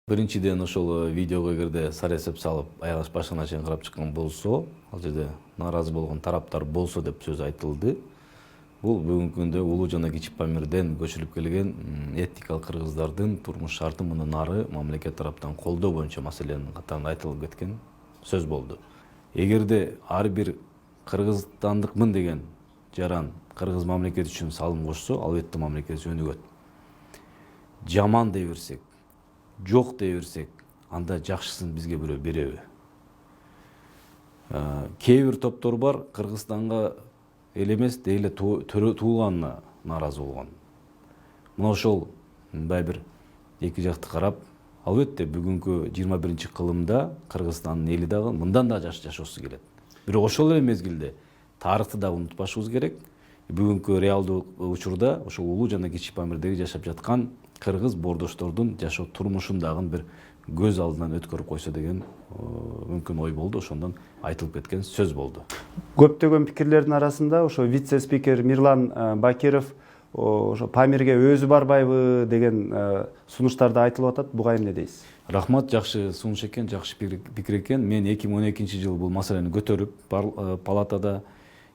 Биринчиден ошол видеого эгерде саресеп салып аягаш башына чейин карап чыккан болсо, ал жерде нааразы болгон тараптар болсо деп сөз айтылды. Бул бүгүнкү күндө улуу жана кичи Памирден көчүлүп келген этникалык кыргыздардын турмуш шарты мындан ары мамлекет тараптан колдоо боюнча маселенин катарында айтылып кеткен сөз болду. Эгерде ар бир кыргызстандыкмын деген жаран кыргыз мамлекети үчүн салым кошсо, албетте мамлекет өнүгөт. Жаман дей берсек, жок дей берсек, анда жакшысын бизге бирөө береби? Кээ бир топтор бар, Кыргызстанга эл эмес, дейле туулганына нааразы болгон. Мына ошол бир эки жакты карап, албетте бүгүнкү 21-кылымда Кыргызстандын эли дагы мындан да жакшы жашоосу келет. Бирок ошол эле мезгилде тарыхты да унутпашыбыз керек. Бүгүнкү реалдуу учурда ошол улуу жана кичи Памирдеги жашап жаткан кыргыз боордоштордун жашоо турмушун дагы бир көз алдынан өткөрүп койсо деген мүмкүн ой болду. Ошондон айтылып кеткен сөз болду. Көптөгөн пикирлердин арасында ошо вице-спикер Мирлан Бакиров ошо Памирге өзү барбайбы деген сунуштарды айтылып атат. Буга эмне дейсиз? Рахмат, жакшы сунуш экен, жакшы пикир экен. Мен 2012-жылы бул маселени көтөрүп палатада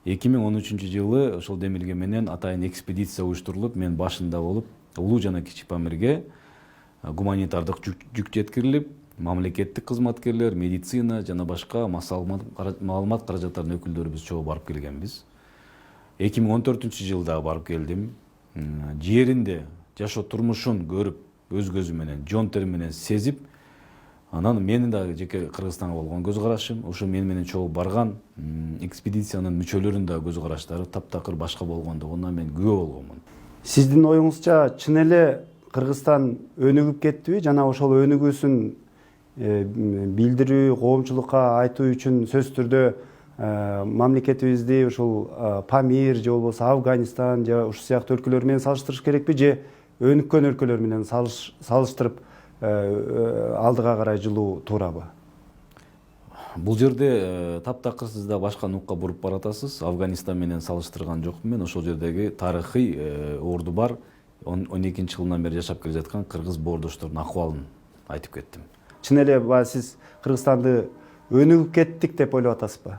2013-жылы ошол демилге менен атайын экспедиция уюштурулуп, мен башында болуп, улуу жана кичи Памирге гуманитардык жүк жеткирилип, мамлекеттик кызматкерлер, медицина жана башка маалымат каражаттарынын өкүлдөрүбүз чогуу барып келгенбиз. 2014-жылда барып келдим. Жеринде жашоо турмушун көрүп, өз көзүм менен, жон терим менен сезип, анан менин да жеке Кыргызстанга болгон көз карашым, ошо мен менен чогуу барган экспедициянын мүчөлөрүнүн да көз караштары таптакыр башка болгондугуна мен күбө болгонмун. Сиздин оюңузча чын эле Кыргызстан өнүгүп кеттиби жана ошол өнүгүүсүн билдирүү, коомчулукка айтуу үчүн сөзсүз түрдө мамлекетибизди ушул Памир же болбосо Афганистан же ушул сыяктуу өлкөлөр менен салыштырыш керекпи же өнүккөн өлкөлөр менен салыштырып алдыга карай жылуу туурабы? Бул жерде таптакыр сиз да башка нукка буруп баратасыз. Афганистан менен салыштырган жокмун мен. Ошол жердеги тарыхый орду бар 12-жылдан бери жашап келе жаткан кыргыз боордоштордун акыбалын айтып кеттим. Чын эле сиз Кыргызстанды өнүгүп кеттик деп ойлоп атасызбы?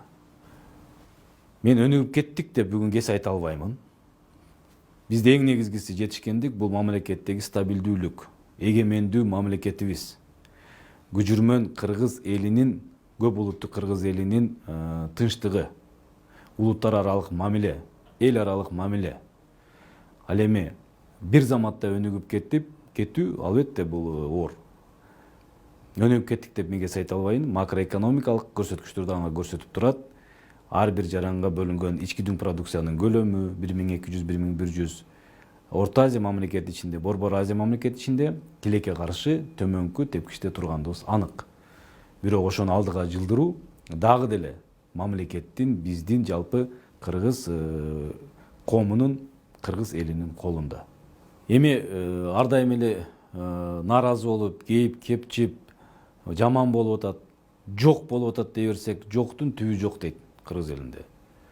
Мен өнүгүп кеттик деп бүгүн кес айта албаймын. Бизде эң негизгиси жетишкендик бул мамлекеттеги стабилдүүлүк, эгемендүү мамлекетибиз. Күжүрмөн кыргыз элинин, көп улуттуу кыргыз элинин тынчтыгы, улуттар аралык мамиле, эл аралык мамиле. Ал эми бир заматта өнүгүп кетүү албетте бул оор. Өнүгүп кеттик деп мен кес айта албайм. Макроэкономикалык көрсөткүчтөр да ага көрсөтүп турат. Ар бир жаранга бөлүнгөн ички дүң продукциянын көлөмү 1200-1100, Орто Азия мамлекети ичинде, Борбор Азия мамлекети ичинде тилекке каршы төмөнкү тепкичте тургандыгыбыз анык. Бирок ошону алдыга жылдыруу дагы деле мамлекеттин, биздин жалпы кыргыз коомунун, кыргыз элинин колунда. Эми ар дайым эле нааразы болуп, кейип, кепчип, жаман болуп атат, жок болуп атат дей берсек, жоктун түбү жок дейт кыргыз элинде.